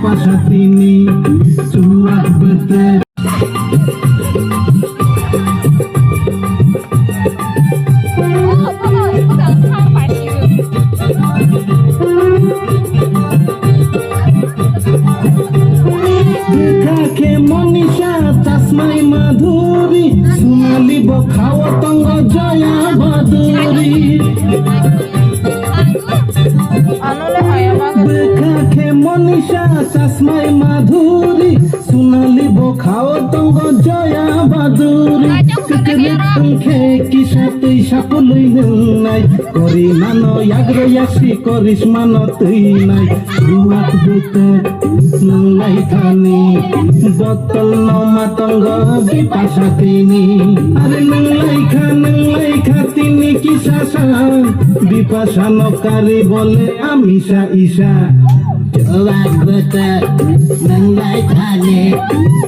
Pasatini surat beter Dekake Monisha tasmai madhuri Sunali bokhawa tongo jaya baduri Dekake Monisha tasmai madhuri Sunali bokhawa tongo jaya baduri Kekele tungke kisah tuisa pului nungai Kori mano yagro yasi koris mano tuinai Ruat beter nungai thani Botol noma tonggo bipasatini Are nungai khatini kisasa Bipasano kari bole amisa isa Ruat beter nungai thani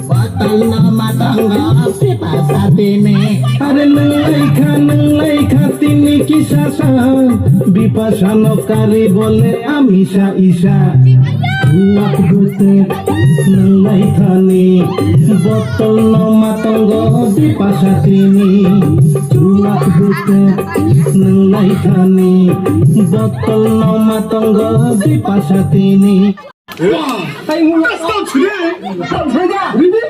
Botol noma tonggo bipasatini Are nungai khatini kisasa Bipasano kari bole amisa isa Ruat beter nungai thani Botol noma tonggo bipasatini Ruat beter nungai thani Botol noma tonggo bipasatini Hey, let's go today! Ready?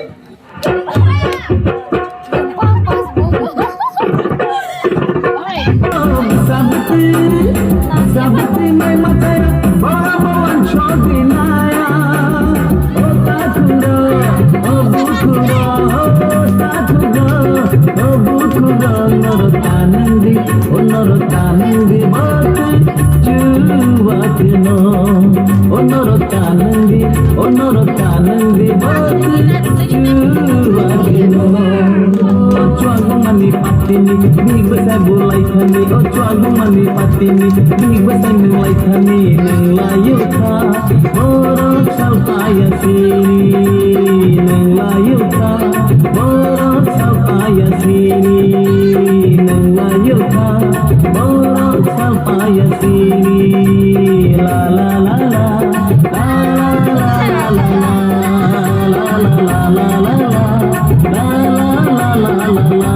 Sabti mai mataya bawa chodi naya ota kundo obukundo statudo obukundo norotanandi mati juwatino norotanandi mati juwatino Ojo mani patini, big besar bulai thani. Ojo mani patini, big besar nilai thani. Nelayu tha, borok salpaya sini. Nelayu tha, borok salpaya sini. Nelayu tha, borok salpaya sini. La la la la, la la la la la, la la la la la. La la la la la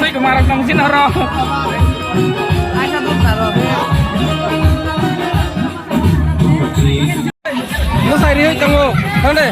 Kemarin nang sini roh. Aja tuh taruh. Lu saya dia tunggu. Nanti.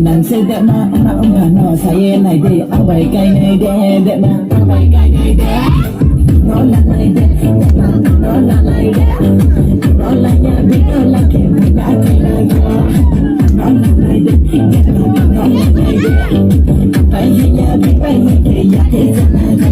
Nang sedek na no saya nai de abai kai nai de na abai kai nai de no la nai de no la nai de no la ya bi no la ke ga kai nai de no la nai de no la nai de pai ya bi pai ke ya ke na de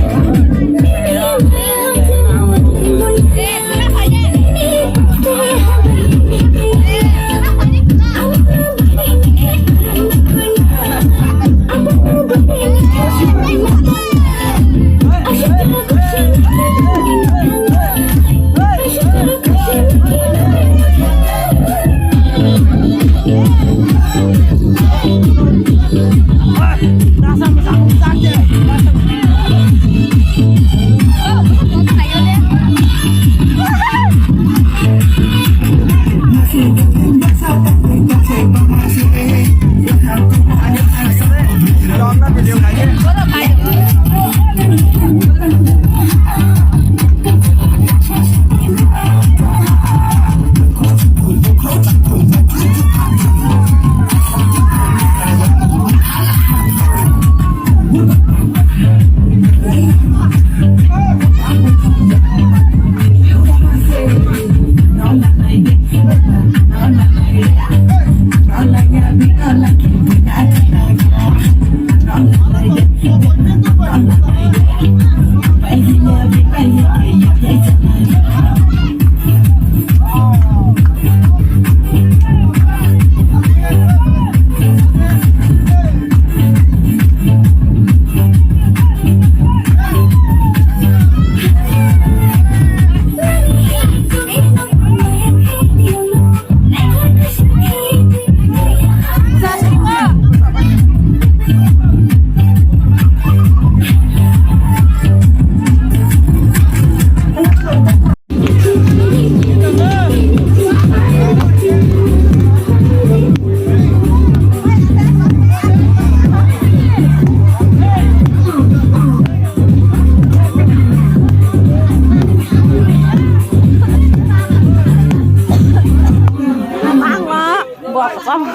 Kamu.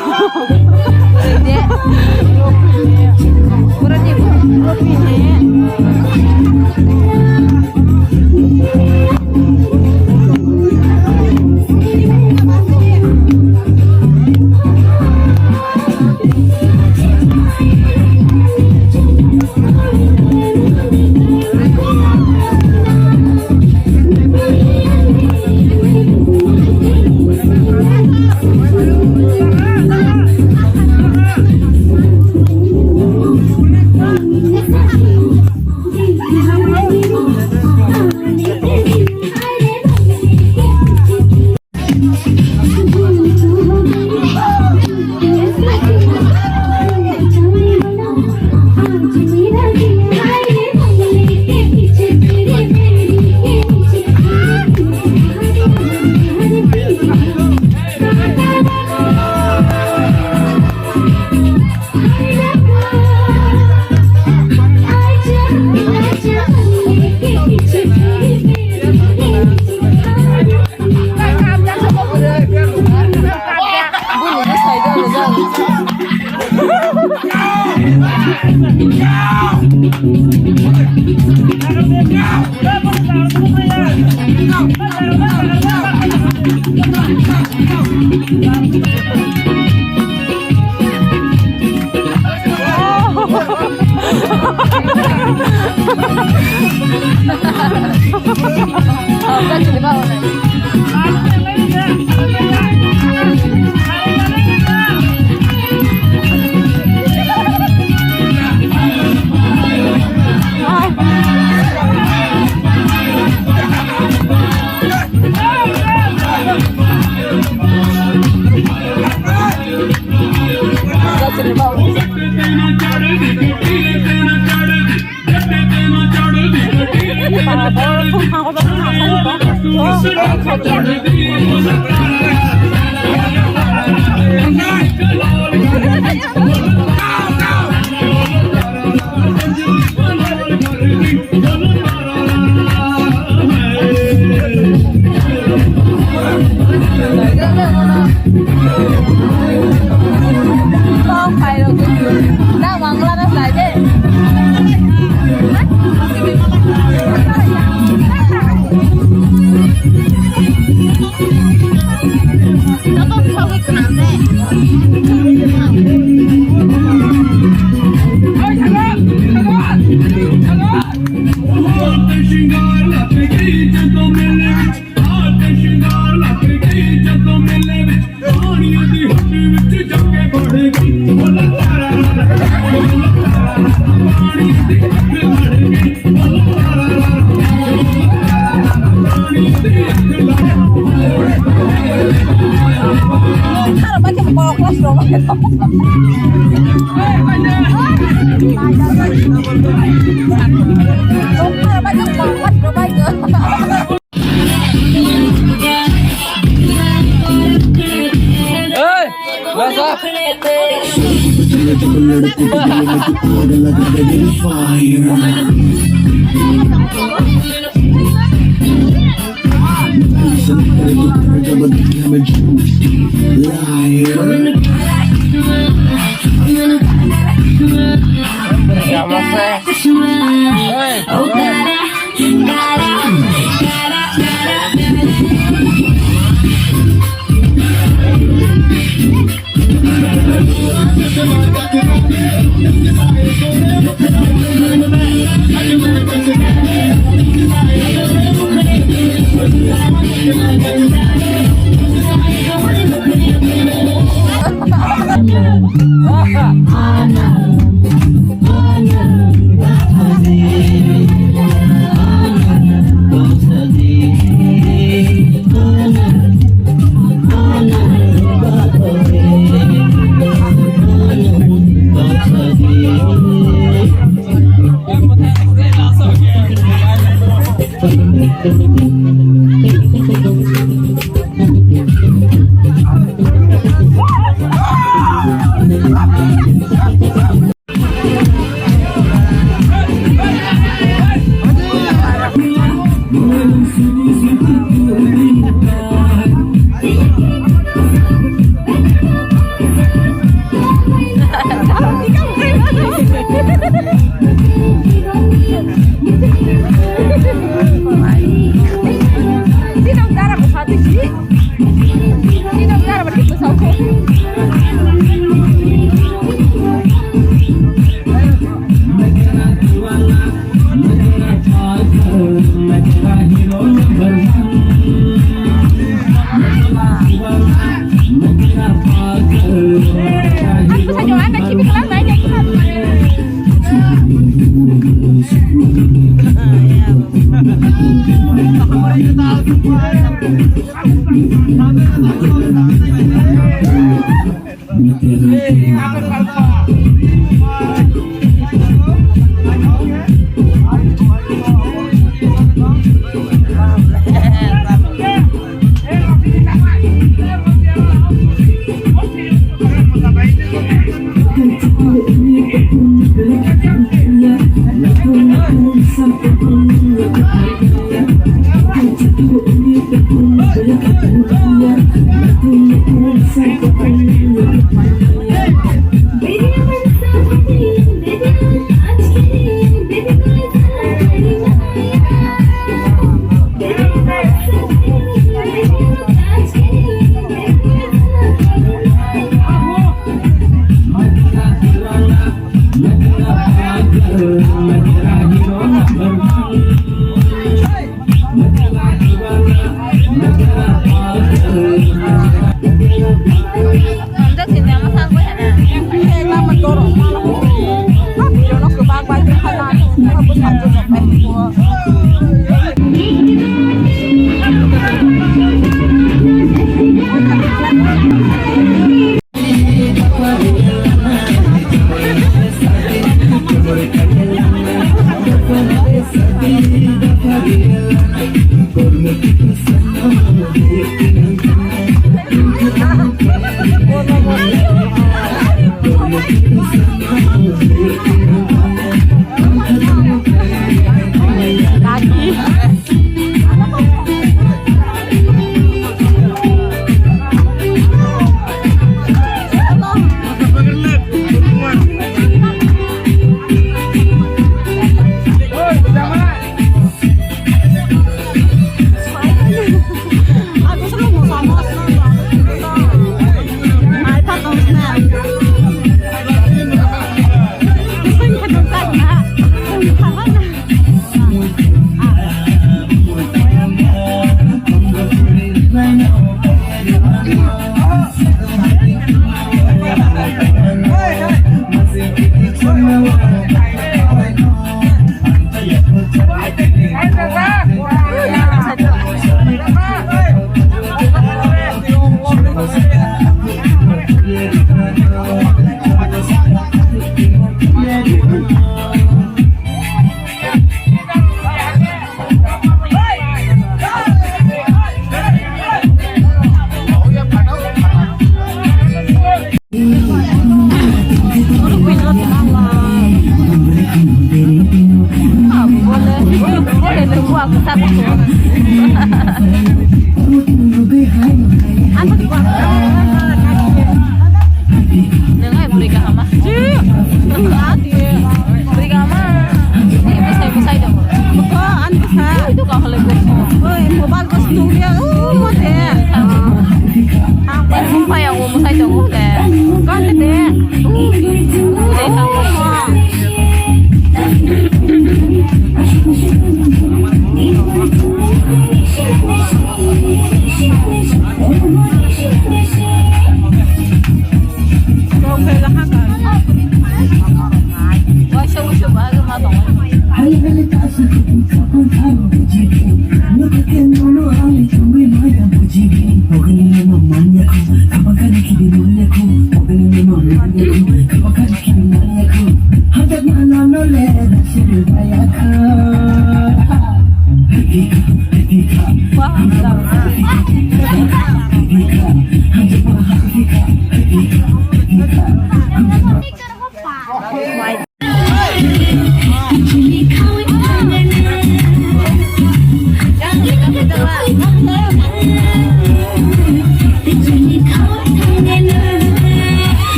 Ini. Berarti kopi ini.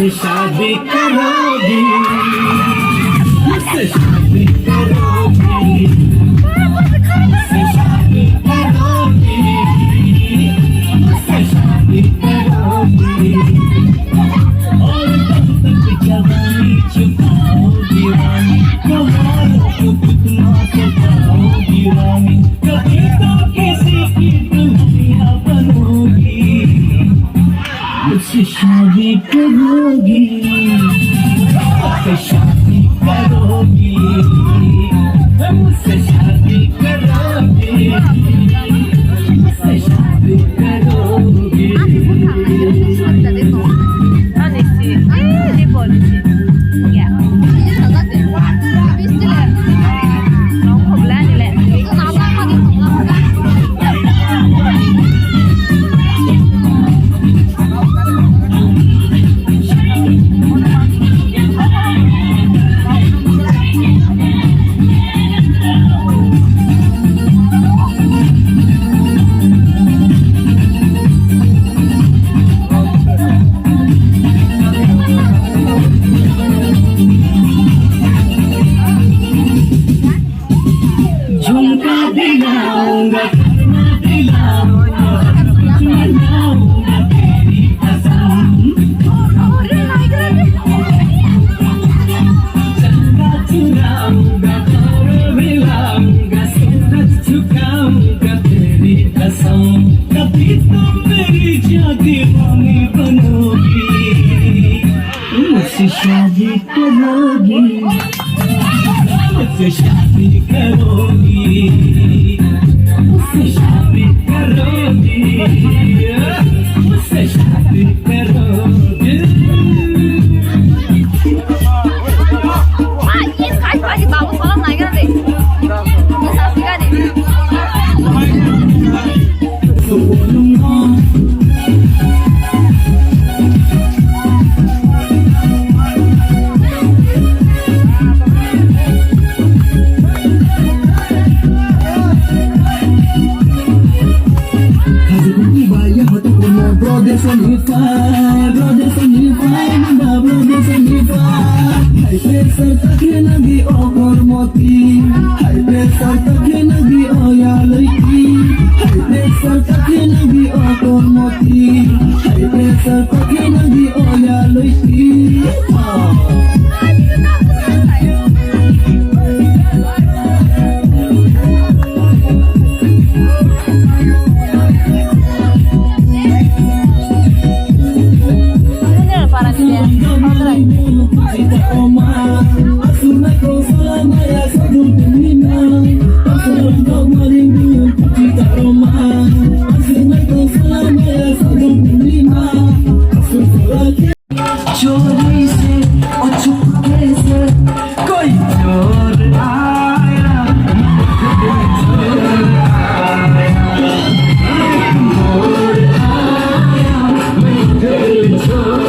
मुझसे शादी करोगी मुझसे शादी करोगी मुझसे शादी करोगी मुझसे शादी करोगी और कब तक जवानी छुपाओगी रानी कमालों को कितना सताओगी रानी कभी तो किसी की दुल्हनिया बनोगी मुझसे शादी करोगी मुझसे शादी करोगी मुझसे शादी करोगी मुझसे शादी करोगी Ano si? Ay, di po si. Yeah. Nóng hộp lá này lẹ. झुमका दिलाऊंगा करना दिलाऊंगा मनाऊंगा तेरी कसम चंदा चुराऊंगा और मिलाऊंगा सूरज झुकाऊंगा तेरी कसम कभी तो मेरी दीवानी बनोगी मुझसे शादी करोगी मुझसे शादी करोगी मुझसे शादी करोगी मुझसे शादी करोगी Ah, ini sekali pagi bagus malam naik nanti. Bisa sekali. Brothers and Ifai, Nanda brothers and Ifai. Hai pesar takye nagi o kormoti, hai pesar takye nagi o yaliki, hai pesar takye nagi o kormoti, hai pesar takye nagi o yaliki. चोरी से और चुपके से कोई चोर आया चोर आया चोर आया चोर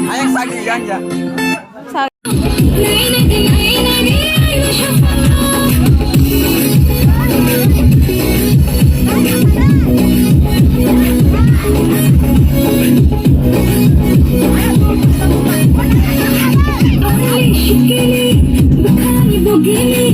Ayang sagi ganja. Begini, bukan begini,